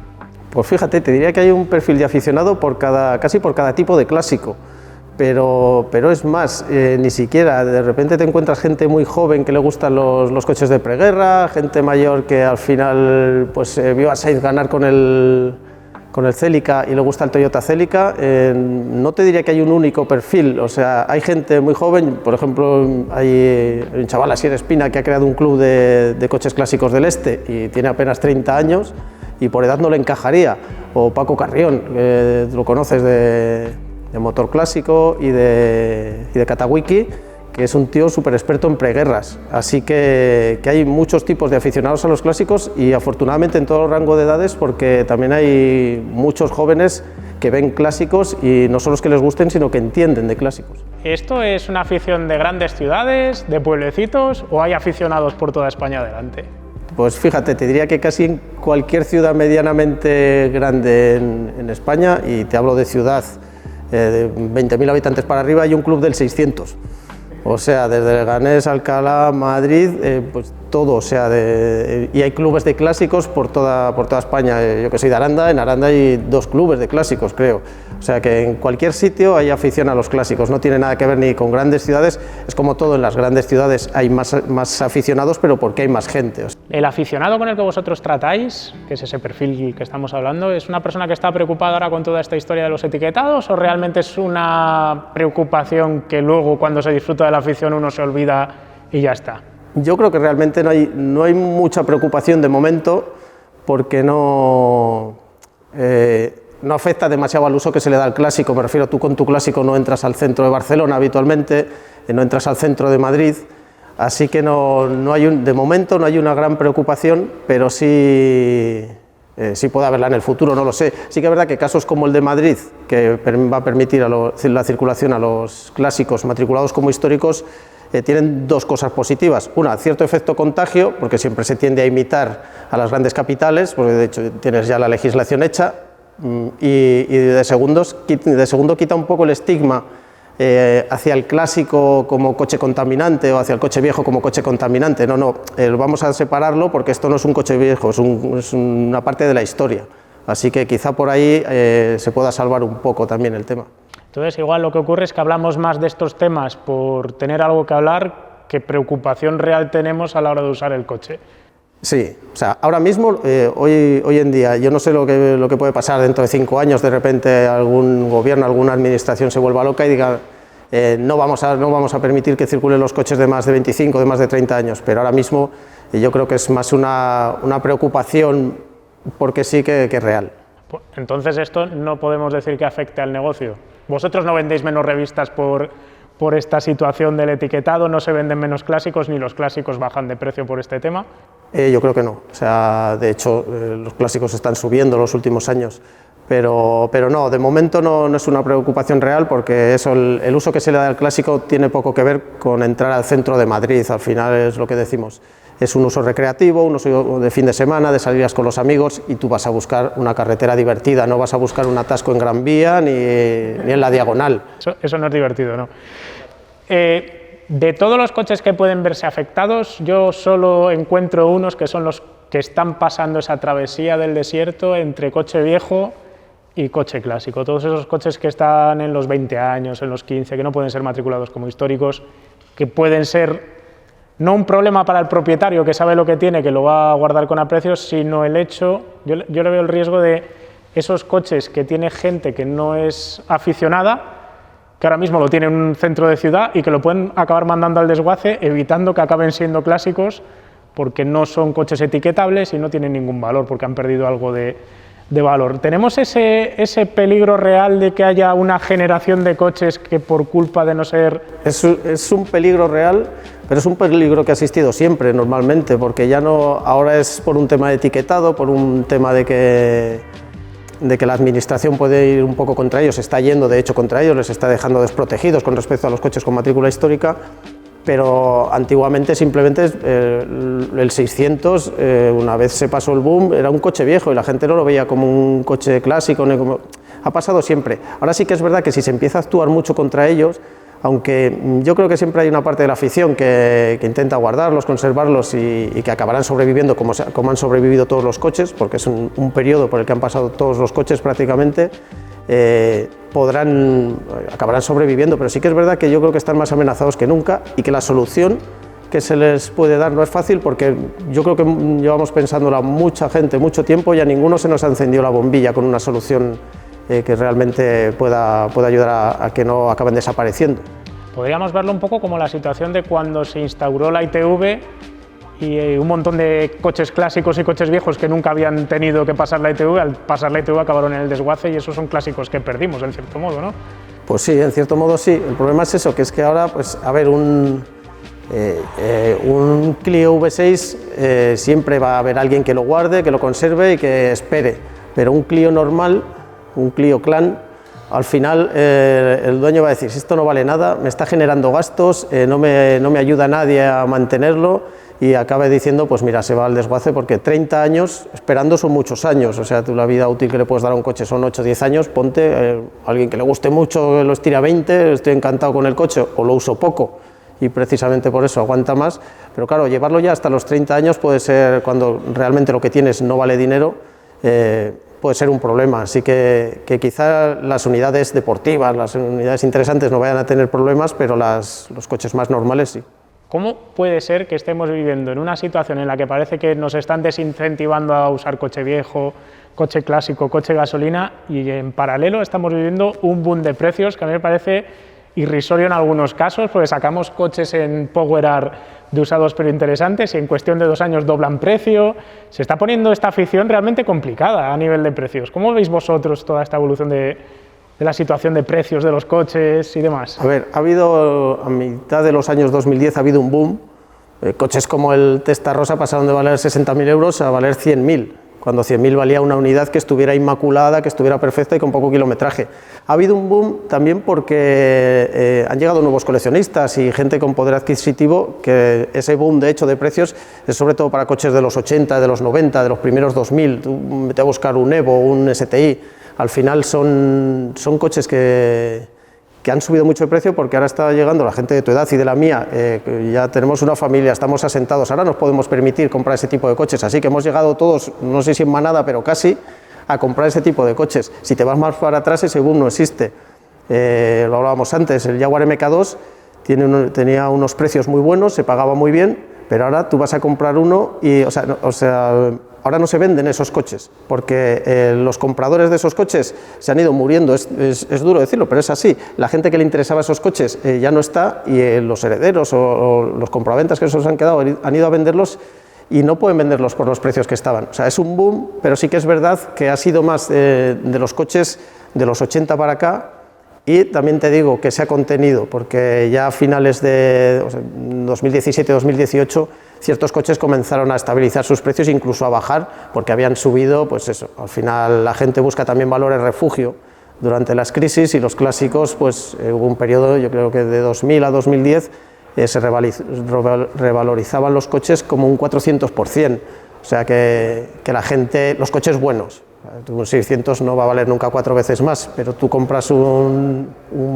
Pues fíjate, te diría que hay un perfil de aficionado casi por cada tipo de clásico. Pero es más, ni siquiera, de repente te encuentras gente muy joven que le gustan los coches de preguerra, gente mayor que al final pues, vio a Sainz ganar con el Celica y le gusta el Toyota Celica. No te diría que hay un único perfil, o sea, hay gente muy joven, por ejemplo, hay un chaval, Asier Espina, que ha creado un club de coches clásicos del Este y tiene apenas 30 años y por edad no le encajaría, o Paco Carrión, lo conoces de motor clásico y de Katawiki, que es un tío súper experto en preguerras, así que hay muchos tipos de aficionados a los clásicos y afortunadamente en todo el rango de edades, porque también hay muchos jóvenes que ven clásicos y no solo es que les gusten, sino que entienden de clásicos.
¿Esto es una afición de grandes ciudades, de pueblecitos o hay aficionados por toda España adelante?
Pues fíjate, te diría que casi en cualquier ciudad medianamente grande en España, y te hablo de ciudad de 20.000 habitantes para arriba, hay un club del 600. O sea, desde Leganés, Alcalá, Madrid, pues todo, o sea, y hay clubes de clásicos por toda España. Yo que soy de Aranda, en Aranda hay 2 clubes de clásicos, creo. O sea, que en cualquier sitio hay afición a los clásicos, no tiene nada que ver ni con grandes ciudades, es como todo, en las grandes ciudades hay más aficionados, pero porque hay más gente. O sea.
El aficionado con el que vosotros tratáis, que es ese perfil que estamos hablando, ¿es una persona que está preocupada ahora con toda esta historia de los etiquetados o realmente es una preocupación que luego cuando se disfruta de la afición uno se olvida y ya está?
Yo creo que realmente no hay mucha preocupación de momento, porque no afecta demasiado al uso que se le da al clásico. Me refiero, tú con tu clásico no entras al centro de Barcelona habitualmente, no entras al centro de Madrid, así que de momento no hay una gran preocupación, pero sí puede haberla en el futuro, no lo sé. Sí que es verdad que casos como el de Madrid, que va a permitir la circulación a los clásicos matriculados como históricos, tienen 2 cosas positivas. Una, cierto efecto contagio, porque siempre se tiende a imitar a las grandes capitales, porque de hecho tienes ya la legislación hecha, y de segundo quita un poco el estigma hacia el clásico como coche contaminante o hacia el coche viejo como coche contaminante. No, vamos a separarlo porque esto no es un coche viejo, es una parte de la historia. Así que quizá por ahí se pueda salvar un poco también el tema.
Entonces, igual lo que ocurre es que hablamos más de estos temas por tener algo que hablar que preocupación real tenemos a la hora de usar el coche.
Sí, o sea, ahora mismo, hoy en día, yo no sé lo que puede pasar dentro de 5 años, de repente algún gobierno, alguna administración se vuelva loca y diga no vamos a permitir que circulen los coches de más de 25, de más de 30 años, pero ahora mismo yo creo que es más una preocupación porque sí que real.
Entonces esto no podemos decir que afecte al negocio. ¿Vosotros no vendéis menos revistas por esta situación del etiquetado? ¿No se venden menos clásicos ni los clásicos bajan de precio por este tema?
Yo creo que no. O sea, de hecho, los clásicos están subiendo en los últimos años, pero no, de momento no es una preocupación real, porque eso, el uso que se le da al clásico tiene poco que ver con entrar al centro de Madrid. Al final es lo que decimos. Es un uso recreativo, un uso de fin de semana, de salidas con los amigos, y tú vas a buscar una carretera divertida, no vas a buscar un atasco en Gran Vía ni en la Diagonal.
Eso no es divertido, ¿no? de todos los coches que pueden verse afectados, yo solo encuentro unos que son los que están pasando esa travesía del desierto entre coche viejo y coche clásico. Todos esos coches que están en los 20 años, en los 15, que no pueden ser matriculados como históricos, que pueden ser no un problema para el propietario que sabe lo que tiene, que lo va a guardar con aprecio, sino el hecho, yo le veo el riesgo de esos coches que tiene gente que no es aficionada, que ahora mismo lo tiene en un centro de ciudad y que lo pueden acabar mandando al desguace, evitando que acaben siendo clásicos, porque no son coches etiquetables y no tienen ningún valor, porque han perdido algo de valor. ¿Tenemos ese peligro real de que haya una generación de coches que por culpa de no ser...?
Es un peligro real, pero es un peligro que ha existido siempre, normalmente, porque ya no, ahora es por un tema de etiquetado, por un tema de que la administración puede ir un poco contra ellos, está yendo de hecho contra ellos, les está dejando desprotegidos con respecto a los coches con matrícula histórica, pero antiguamente simplemente el 600, una vez se pasó el boom, era un coche viejo y la gente no lo veía como un coche clásico, ha pasado siempre. Ahora sí que es verdad que si se empieza a actuar mucho contra ellos, aunque yo creo que siempre hay una parte de la afición que intenta guardarlos, conservarlos y que acabarán sobreviviendo como han sobrevivido todos los coches, porque es un periodo por el que han pasado todos los coches prácticamente, acabarán sobreviviendo, pero sí que es verdad que yo creo que están más amenazados que nunca y que la solución que se les puede dar no es fácil, porque yo creo que llevamos pensándola mucha gente mucho tiempo y a ninguno se nos ha encendido la bombilla con una solución que realmente pueda ayudar a que no acaben desapareciendo.
Podríamos verlo un poco como la situación de cuando se instauró la ITV y un montón de coches clásicos y coches viejos que nunca habían tenido que pasar la ITV, al pasar la ITV acabaron en el desguace y esos son clásicos que perdimos en cierto modo, ¿no?
Pues sí, en cierto modo sí. El problema es eso, que es que ahora, pues a ver, un Clio V6 siempre va a haber alguien que lo guarde, que lo conserve y que espere, pero un Clio normal, un Clio Clan, al final el dueño va a decir, si esto no vale nada, me está generando gastos, no me ayuda nadie a mantenerlo, y acaba diciendo, pues mira, se va al desguace, porque 30 años esperando son muchos años, o sea, tú la vida útil que le puedes dar a un coche son 8 o 10 años, ponte alguien que le guste mucho, lo estira 20, estoy encantado con el coche, o lo uso poco, y precisamente por eso aguanta más, pero claro, llevarlo ya hasta los 30 años puede ser, cuando realmente lo que tienes no vale dinero, puede ser un problema, así que quizá las unidades deportivas, las unidades interesantes no vayan a tener problemas, pero los coches más normales sí.
¿Cómo puede ser que estemos viviendo en una situación en la que parece que nos están desincentivando a usar coche viejo, coche clásico, coche gasolina, y en paralelo estamos viviendo un boom de precios que a mí me parece irrisorio en algunos casos, porque sacamos coches en Power de usados pero interesantes y en cuestión de 2 años doblan precio? Se está poniendo esta afición realmente complicada a nivel de precios. ¿Cómo veis vosotros toda esta evolución de la situación de precios de los coches y demás?
A ver, ha habido, a mitad de los años 2010 ha habido un boom, coches como el Testarossa pasaron de valer 60.000 euros a valer 100.000, cuando 100.000 valía una unidad que estuviera inmaculada, que estuviera perfecta y con poco kilometraje. Ha habido un boom también porque han llegado nuevos coleccionistas y gente con poder adquisitivo, que ese boom de hecho de precios es sobre todo para coches de los 80, de los 90, de los primeros 2000, tú vete a buscar un Evo, un STI, al final son coches que han subido mucho de precio, porque ahora está llegando la gente de tu edad y de la mía, ya tenemos una familia, estamos asentados, ahora nos podemos permitir comprar ese tipo de coches, así que hemos llegado todos, no sé si en manada, pero casi, a comprar ese tipo de coches. Si te vas más para atrás, ese boom no existe. Lo hablábamos antes, el Jaguar MK2 tenía unos precios muy buenos, se pagaba muy bien, pero ahora tú vas a comprar uno y, ahora no se venden esos coches, porque los compradores de esos coches se han ido muriendo, es duro decirlo, pero es así. La gente que le interesaba esos coches ya no está, y los herederos o los compraventas que se han quedado han ido a venderlos y no pueden venderlos por los precios que estaban. O sea, es un boom, pero sí que es verdad que ha sido más de los coches de los 80 para acá, y también te digo que se ha contenido, porque ya a finales de 2017-2018 ciertos coches comenzaron a estabilizar sus precios, incluso a bajar, porque habían subido, pues eso, al final la gente busca también valores refugio durante las crisis, y los clásicos, pues hubo un periodo, yo creo que de 2000 a 2010, se revalorizaban los coches como un 400%, o sea que la gente, los coches buenos, un 600 no va a valer nunca 4 veces más, pero tú compras un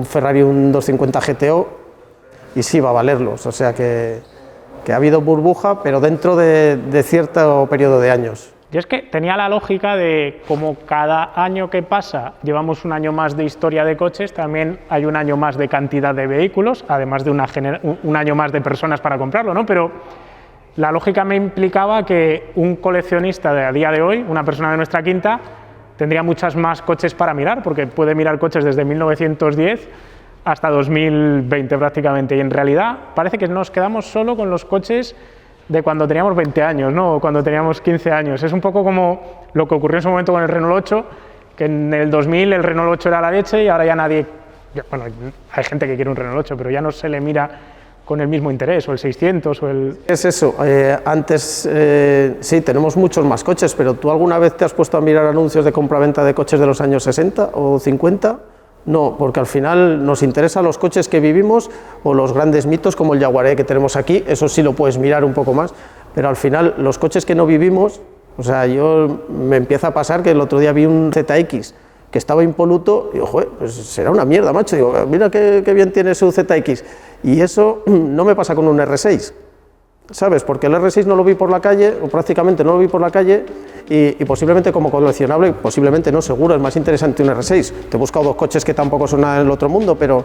Ferrari, un 250 GTO, y sí va a valerlos, o sea que ha habido burbuja, pero dentro de cierto periodo de años.
Yo es que tenía la lógica de como cada año que pasa llevamos un año más de historia de coches, también hay un año más de cantidad de vehículos, además de un año más de personas para comprarlo, ¿no? Pero la lógica me implicaba que un coleccionista de a día de hoy, una persona de nuestra quinta, tendría muchas más coches para mirar, porque puede mirar coches desde 1910 hasta 2020 prácticamente, y en realidad parece que nos quedamos solo con los coches de cuando teníamos 20 años, ¿no? O cuando teníamos 15 años. Es un poco como lo que ocurrió en su momento con el Renault 8, que en el 2000 el Renault 8 era la leche y ahora ya nadie... Bueno, hay gente que quiere un Renault 8, pero ya no se le mira con el mismo interés, o el 600, o el...
Es eso, antes sí, tenemos muchos más coches, pero ¿tú alguna vez te has puesto a mirar anuncios de compraventa de coches de los años 60 o 50? No, porque al final nos interesan los coches que vivimos o los grandes mitos como el Jaguar que tenemos aquí, eso sí lo puedes mirar un poco más, pero al final los coches que no vivimos, o sea, me empieza a pasar que el otro día vi un ZX que estaba impoluto y digo, joder, pues será una mierda, macho, digo, mira qué bien tiene su ZX, y eso no me pasa con un R6, ¿sabes? Porque el R6 no lo vi por la calle, o prácticamente no lo vi por la calle, y posiblemente como coleccionable, posiblemente no, seguro, es más interesante un R6. Te he buscado dos coches que tampoco son nada del otro mundo, pero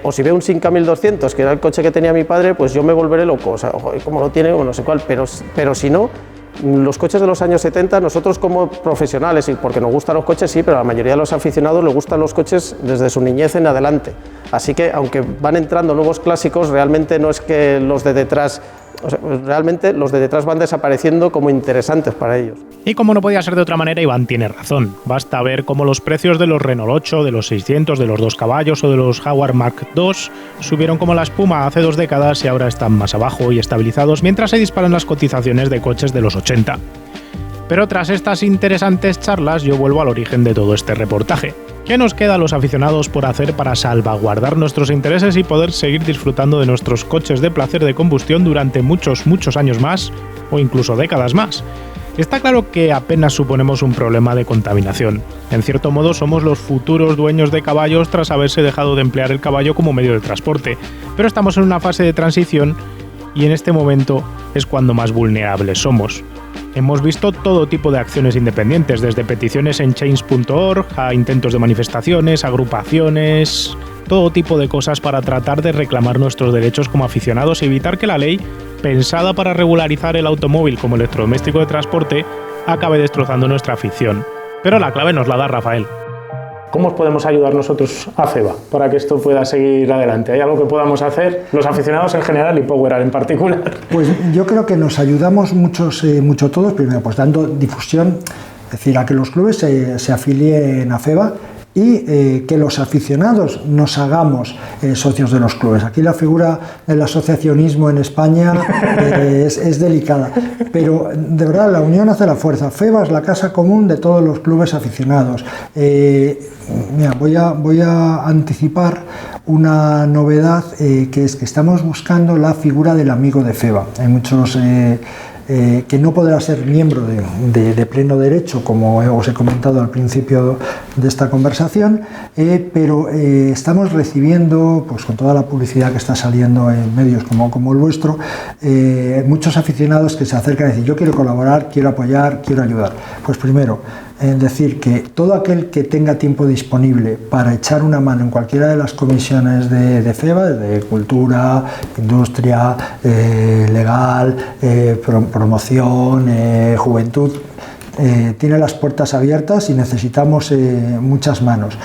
o si veo un Simca 1200, que era el coche que tenía mi padre, pues yo me volveré loco, o sea, como lo tiene o no sé cuál, pero si no, los coches de los años 70, nosotros como profesionales, y porque nos gustan los coches, sí, pero a la mayoría de los aficionados les gustan los coches desde su niñez en adelante. Así que, aunque van entrando nuevos clásicos, realmente no es que los de detrás, o sea, realmente los de detrás van desapareciendo como interesantes para ellos.
Y como no podía ser de otra manera, Iván tiene razón. Basta ver cómo los precios de los Renault 8, de los 600, de los 2 caballos o de los Jaguar Mark II subieron como la espuma hace 2 décadas y ahora están más abajo y estabilizados, mientras se disparan las cotizaciones de coches de los 80. Pero tras estas interesantes charlas, yo vuelvo al origen de todo este reportaje. ¿Qué nos queda a los aficionados por hacer para salvaguardar nuestros intereses y poder seguir disfrutando de nuestros coches de placer de combustión durante muchos años más o incluso décadas más? Está claro que apenas suponemos un problema de contaminación. En cierto modo somos los futuros dueños de caballos tras haberse dejado de emplear el caballo como medio de transporte, pero estamos en una fase de transición y en este momento es cuando más vulnerables somos. Hemos visto todo tipo de acciones independientes, desde peticiones en change.org a intentos de manifestaciones, agrupaciones, todo tipo de cosas para tratar de reclamar nuestros derechos como aficionados y evitar que la ley, pensada para regularizar el automóvil como electrodoméstico de transporte, acabe destrozando nuestra afición. Pero la clave nos la da Rafael.
¿Cómo os podemos ayudar nosotros a FEVA para que esto pueda seguir adelante? ¿Hay algo que podamos hacer los aficionados en general y Poweral en particular?
Pues yo creo que nos ayudamos mucho todos, primero pues dando difusión, es decir, a que los clubes se afilien a FEVA y que los aficionados nos hagamos socios de los clubes. Aquí la figura del asociacionismo en España es delicada, pero de verdad la unión hace la fuerza. FEVA es la casa común de todos los clubes aficionados. Mira, voy a anticipar una novedad que es que estamos buscando la figura del amigo de FEVA. Hay muchos que no podrá ser miembro de pleno derecho, como os he comentado al principio de esta conversación, pero estamos recibiendo, pues con toda la publicidad que está saliendo en medios como el vuestro, muchos aficionados que se acercan y dicen: yo quiero colaborar, quiero apoyar, quiero ayudar. Pues primero, decir que todo aquel que tenga tiempo disponible para echar una mano en cualquiera de las comisiones de FEVA, de Cultura, Industria, Legal, Promoción, Juventud, tiene las puertas abiertas y necesitamos muchas manos.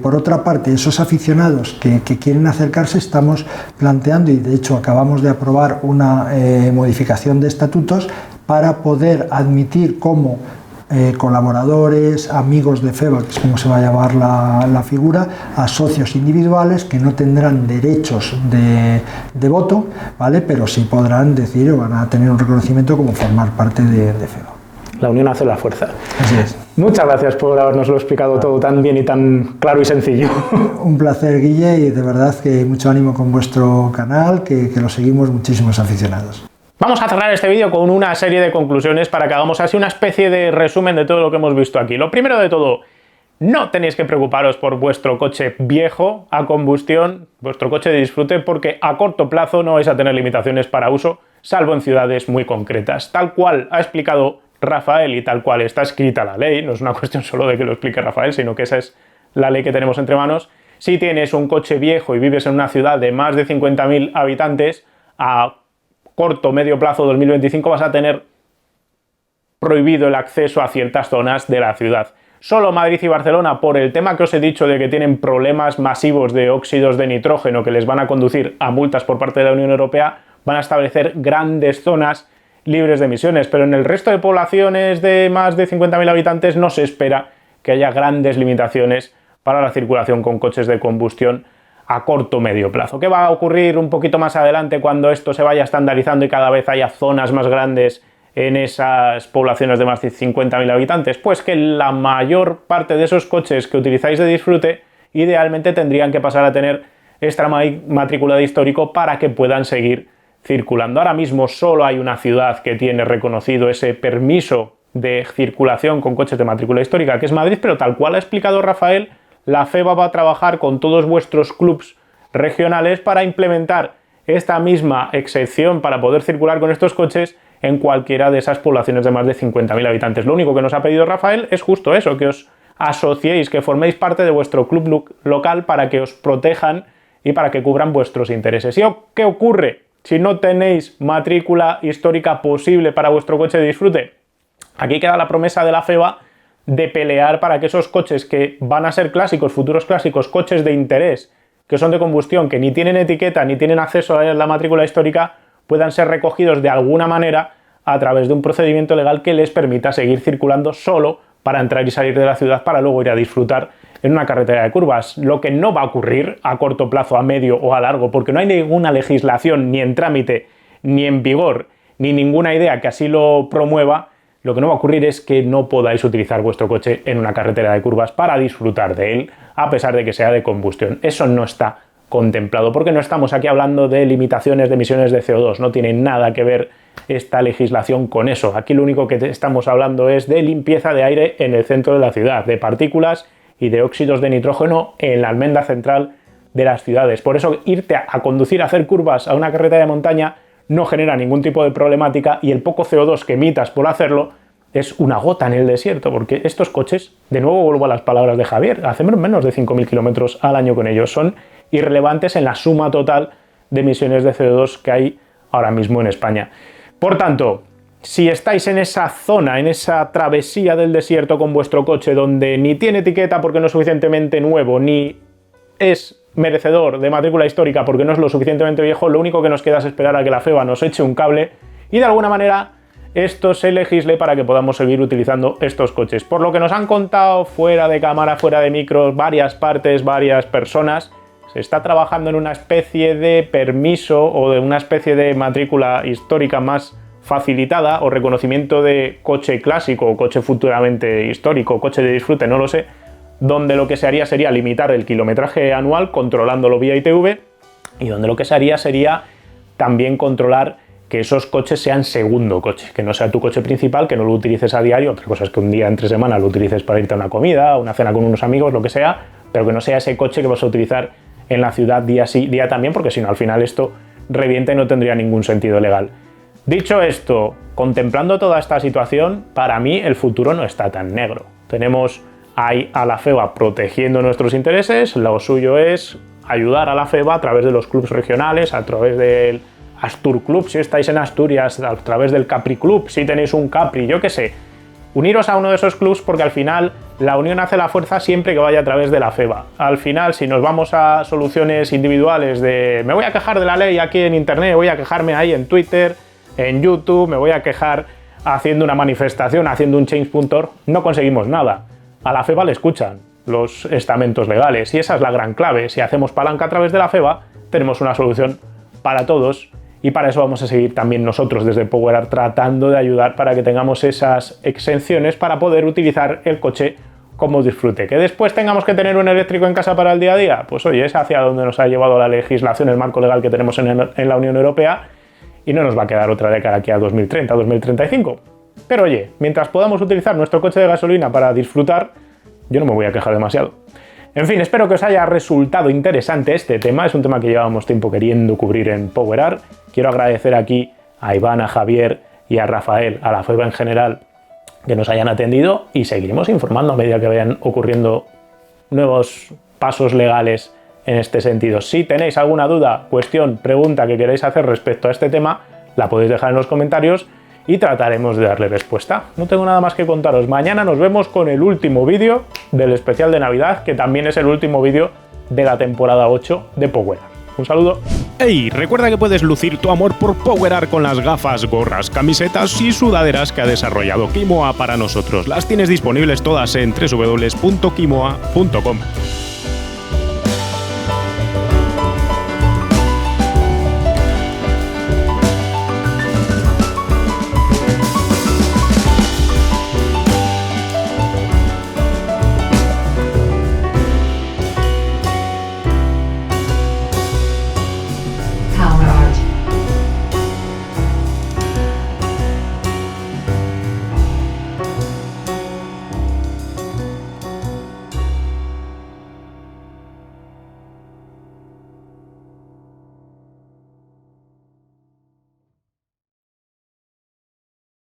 Por otra parte, esos aficionados que quieren acercarse, estamos planteando, y de hecho acabamos de aprobar una modificación de estatutos para poder admitir como colaboradores, amigos de FEVA, que es como se va a llamar la figura, a socios individuales que no tendrán derechos de voto, ¿vale? Pero sí podrán decir o van a tener un reconocimiento como formar parte de FEVA.
La unión hace la fuerza.
Así es.
Muchas gracias por habernoslo explicado todo tan bien y tan claro y sencillo.
Un placer, Guille, y de verdad que mucho ánimo con vuestro canal, que lo seguimos muchísimos aficionados.
Vamos a cerrar este vídeo con una serie de conclusiones para que hagamos así una especie de resumen de todo lo que hemos visto aquí. Lo primero de todo, No tenéis que preocuparos por vuestro coche viejo a combustión, vuestro coche de disfrute, porque a corto plazo no vais a tener limitaciones para uso, salvo en ciudades muy concretas. Tal cual ha explicado Rafael y tal cual está escrita la ley, no es una cuestión solo de que lo explique Rafael, sino que esa es la ley que tenemos entre manos. Si tienes un coche viejo y vives en una ciudad de más de 50.000 habitantes, a corto, medio plazo, 2025, vas a tener prohibido el acceso a ciertas zonas de la ciudad. Solo Madrid y Barcelona, por el tema que os he dicho de que tienen problemas masivos de óxidos de nitrógeno que les van a conducir a multas por parte de la Unión Europea, van a establecer grandes zonas libres de emisiones, pero en el resto de poblaciones de más de 50.000 habitantes no se espera que haya grandes limitaciones para la circulación con coches de combustión a corto o medio plazo. ¿Qué va a ocurrir un poquito más adelante cuando esto se vaya estandarizando y cada vez haya zonas más grandes en esas poblaciones de más de 50.000 habitantes? Pues que la mayor parte de esos coches que utilizáis de disfrute idealmente tendrían que pasar a tener esta matrícula de histórico para que puedan seguir circulando. Ahora mismo solo hay una ciudad que tiene reconocido ese permiso de circulación con coches de matrícula histórica, que es Madrid, pero tal cual ha explicado Rafael, la FEVA va a trabajar con todos vuestros clubs regionales para implementar esta misma excepción para poder circular con estos coches en cualquiera de esas poblaciones de más de 50.000 habitantes. Lo único que nos ha pedido Rafael es justo eso, que os asociéis, que forméis parte de vuestro club local para que os protejan y para que cubran vuestros intereses. ¿Y qué ocurre si no tenéis matrícula histórica posible para vuestro coche de disfrute? Aquí queda la promesa de la FEVA de pelear para que esos coches que van a ser clásicos, futuros clásicos, coches de interés, que son de combustión, que ni tienen etiqueta ni tienen acceso a la matrícula histórica, puedan ser recogidos de alguna manera a través de un procedimiento legal que les permita seguir circulando solo para entrar y salir de la ciudad para luego ir a disfrutar en una carretera de curvas. Lo que no va a ocurrir a corto plazo, a medio o a largo, porque no hay ninguna legislación ni en trámite, ni en vigor, ni ninguna idea que así lo promueva, lo que no va a ocurrir es que no podáis utilizar vuestro coche en una carretera de curvas para disfrutar de él, a pesar de que sea de combustión. Eso no está contemplado, porque no estamos aquí hablando de limitaciones de emisiones de CO2, no tiene nada que ver esta legislación con eso. Aquí lo único que estamos hablando es de limpieza de aire en el centro de la ciudad, de partículas y de óxidos de nitrógeno en la almendra central de las ciudades. Por eso irte a conducir, a hacer curvas a una carretera de montaña no genera ningún tipo de problemática y el poco CO2 que emitas por hacerlo es una gota en el desierto, porque estos coches, de nuevo vuelvo a las palabras de Javier, hacemos menos de 5.000 kilómetros al año con ellos, son irrelevantes en la suma total de emisiones de CO2 que hay ahora mismo en España. Por tanto, si estáis en esa zona, en esa travesía del desierto con vuestro coche donde ni tiene etiqueta porque no es suficientemente nuevo, ni es merecedor de matrícula histórica porque no es lo suficientemente viejo, lo único que nos queda es esperar a que la FEVA nos eche un cable y de alguna manera esto se legisle para que podamos seguir utilizando estos coches. Por lo que nos han contado fuera de cámara, fuera de micros, varias partes, varias personas, se está trabajando en una especie de permiso o de una especie de matrícula histórica más facilitada o reconocimiento de coche clásico o coche futuramente histórico, coche de disfrute, no lo sé, donde lo que se haría sería limitar el kilometraje anual controlándolo vía ITV y donde lo que se haría sería también controlar que esos coches sean segundo coche, que no sea tu coche principal, que no lo utilices a diario, otra cosa es que un día entre semana lo utilices para irte a una comida, una cena con unos amigos, lo que sea, pero que no sea ese coche que vas a utilizar en la ciudad día sí, día también, porque si no al final esto revienta y no tendría ningún sentido legal. Dicho esto, contemplando toda esta situación, para mí el futuro no está tan negro. Tenemos ahí a la FEVA protegiendo nuestros intereses, lo suyo es ayudar a la FEVA a través de los clubs regionales, a través del Astur Club, si estáis en Asturias, a través del Capri Club, si tenéis un Capri, yo qué sé. Uniros a uno de esos clubs porque al final la unión hace la fuerza siempre que vaya a través de la FEVA. Al final, si nos vamos a soluciones individuales de me voy a quejar de la ley aquí en internet, voy a quejarme ahí en Twitter, en YouTube, me voy a quejar haciendo una manifestación, haciendo un change.org, no conseguimos nada. A la FEVA le escuchan los estamentos legales y esa es la gran clave. Si hacemos palanca a través de la FEVA, tenemos una solución para todos. Y para eso vamos a seguir también nosotros desde PowerArt tratando de ayudar para que tengamos esas exenciones para poder utilizar el coche como disfrute. ¿Que después tengamos que tener un eléctrico en casa para el día a día? Pues oye, es hacia donde nos ha llevado la legislación, el marco legal que tenemos en la Unión Europea y no nos va a quedar otra de cara aquí a 2030, 2035. Pero oye, mientras podamos utilizar nuestro coche de gasolina para disfrutar,
yo no me voy a quejar demasiado. En fin, espero que os haya resultado interesante este tema. Es un tema que llevábamos tiempo queriendo cubrir en PowerArt. Quiero agradecer aquí a Iván, a Javier y a Rafael, a la FEBA en general, que nos hayan atendido, y seguiremos informando a medida que vayan ocurriendo nuevos pasos legales en este sentido. Si tenéis alguna duda, cuestión, pregunta que queréis hacer respecto a este tema, la podéis dejar en los comentarios y trataremos de darle respuesta. No tengo nada más que contaros. Mañana nos vemos con el último vídeo del especial de Navidad, que también es el último vídeo de la temporada 8 de PowerArt. Un saludo.
¡Hey! Recuerda que puedes lucir tu amor por PowerArt con las gafas, gorras, camisetas y sudaderas que ha desarrollado Kimoa para nosotros. Las tienes disponibles todas en www.kimoa.com.